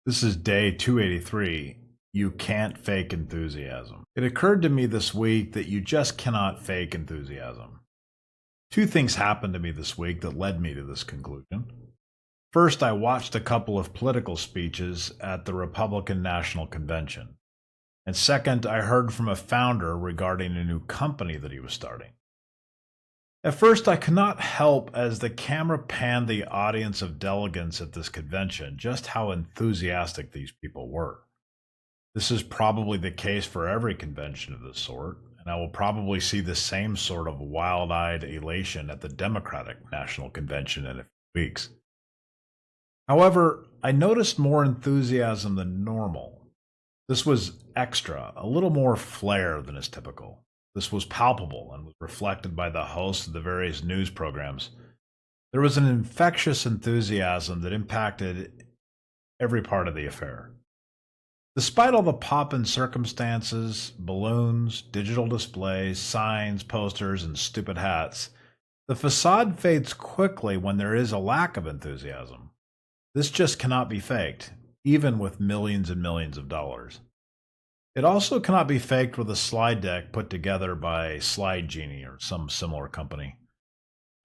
This is day 283. You can't fake enthusiasm. It occurred to me this week that you just cannot fake enthusiasm. Two things happened to me this week that led me to this conclusion. First, I watched a couple of political speeches at the Republican National Convention. And second, I heard from a founder regarding a new company that he was starting. At first, I could not help, as the camera panned the audience of delegates at this convention, just how enthusiastic these people were. This is probably the case for every convention of this sort, and I will probably see the same sort of wild-eyed elation at the Democratic National Convention in a few weeks. However, I noticed more enthusiasm than normal. This was extra, a little more flair than is typical. This was palpable and was reflected by the hosts of the various news programs. There was an infectious enthusiasm that impacted every part of the affair. Despite all the pomp and circumstances, balloons, digital displays, signs, posters, and stupid hats, the facade fades quickly when there is a lack of enthusiasm. This just cannot be faked, even with millions and millions of dollars. It also cannot be faked with a slide deck put together by Slide Genie or some similar company.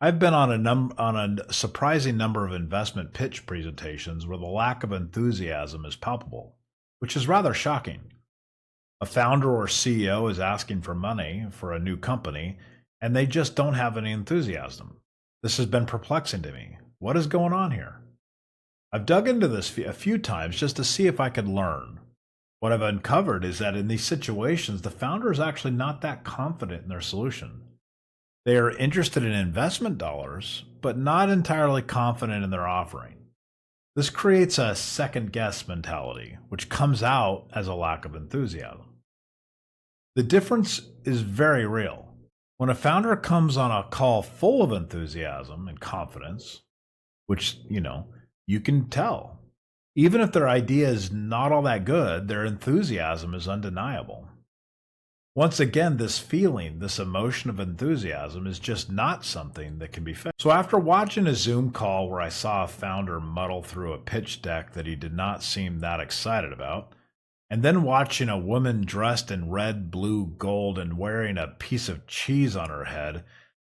I've been on a surprising number of investment pitch presentations where the lack of enthusiasm is palpable, which is rather shocking. A founder or CEO is asking for money for a new company, and they just don't have any enthusiasm. This has been perplexing to me. What is going on here? I've dug into this a few times just to see if I could learn. What I've uncovered is that in these situations, the founder is actually not that confident in their solution. They are interested in investment dollars, but not entirely confident in their offering. This creates a second-guess mentality, which comes out as a lack of enthusiasm. The difference is very real. When a founder comes on a call full of enthusiasm and confidence, which, you can tell. Even if their idea is not all that good, their enthusiasm is undeniable. Once again, this feeling, this emotion of enthusiasm is just not something that can be fixed. So after watching a Zoom call where I saw a founder muddle through a pitch deck that he did not seem that excited about, and then watching a woman dressed in red, blue, gold, and wearing a piece of cheese on her head,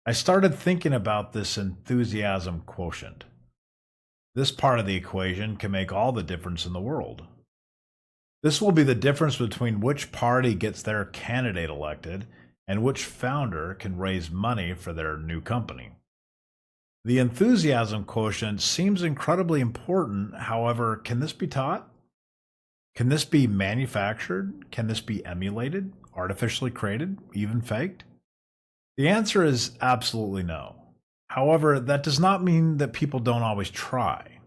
I started thinking about this enthusiasm quotient. This part of the equation can make all the difference in the world. This will be the difference between which party gets their candidate elected and which founder can raise money for their new company. The enthusiasm quotient seems incredibly important. However, can this be taught? Can this be manufactured? Can this be emulated, artificially created, even faked? The answer is absolutely no. However, that does not mean that people don't always try.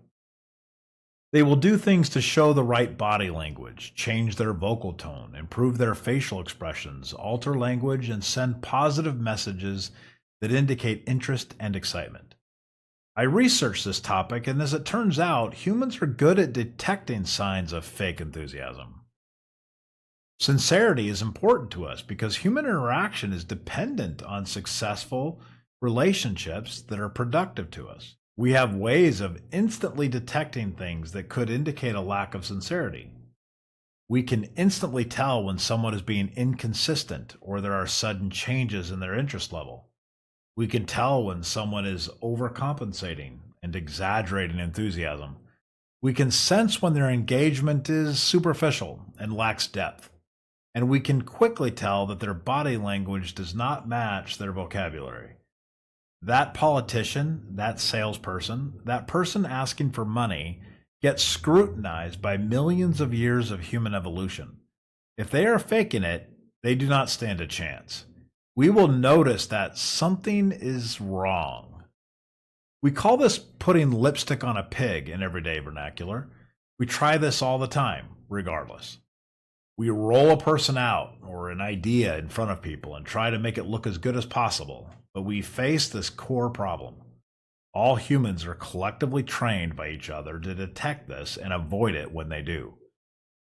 They will do things to show the right body language, change their vocal tone, improve their facial expressions, alter language, and send positive messages that indicate interest and excitement. I researched this topic, and as it turns out, humans are good at detecting signs of fake enthusiasm. Sincerity is important to us because human interaction is dependent on successful relationships that are productive to us. We have ways of instantly detecting things that could indicate a lack of sincerity. We can instantly tell when someone is being inconsistent or there are sudden changes in their interest level. We can tell when someone is overcompensating and exaggerating enthusiasm. We can sense when their engagement is superficial and lacks depth. And we can quickly tell that their body language does not match their vocabulary. That politician, that salesperson, that person asking for money gets scrutinized by millions of years of human evolution. If they are faking it, they do not stand a chance. We will notice that something is wrong. We call this putting lipstick on a pig in everyday vernacular. We try this all the time, regardless. We roll a person out or an idea in front of people and try to make it look as good as possible. But we face this core problem. All humans are collectively trained by each other to detect this and avoid it when they do,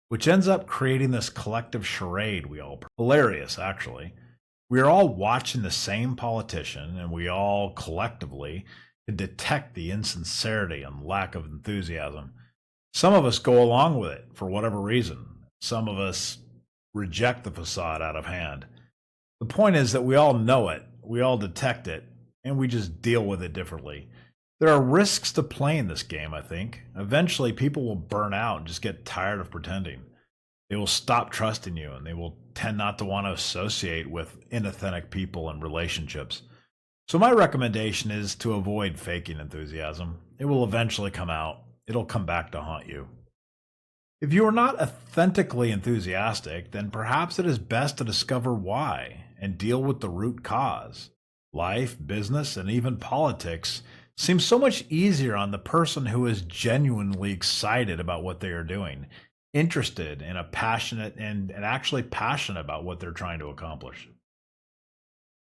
which ends up creating this collective charade we all hilarious, actually. We are all watching the same politician, and we all collectively can detect the insincerity and lack of enthusiasm. Some of us go along with it for whatever reason. Some of us reject the facade out of hand. The point is that we all know it, we all detect it, and we just deal with it differently. There are risks to playing this game, I think. Eventually, people will burn out and just get tired of pretending. They will stop trusting you and they will tend not to want to associate with inauthentic people and relationships. So, my recommendation is to avoid faking enthusiasm. It will eventually come out, it'll come back to haunt you. If you are not authentically enthusiastic, then perhaps it is best to discover why and deal with the root cause. Life, business, and even politics seem so much easier on the person who is genuinely excited about what they are doing, interested in a passionate and actually passionate about what they're trying to accomplish.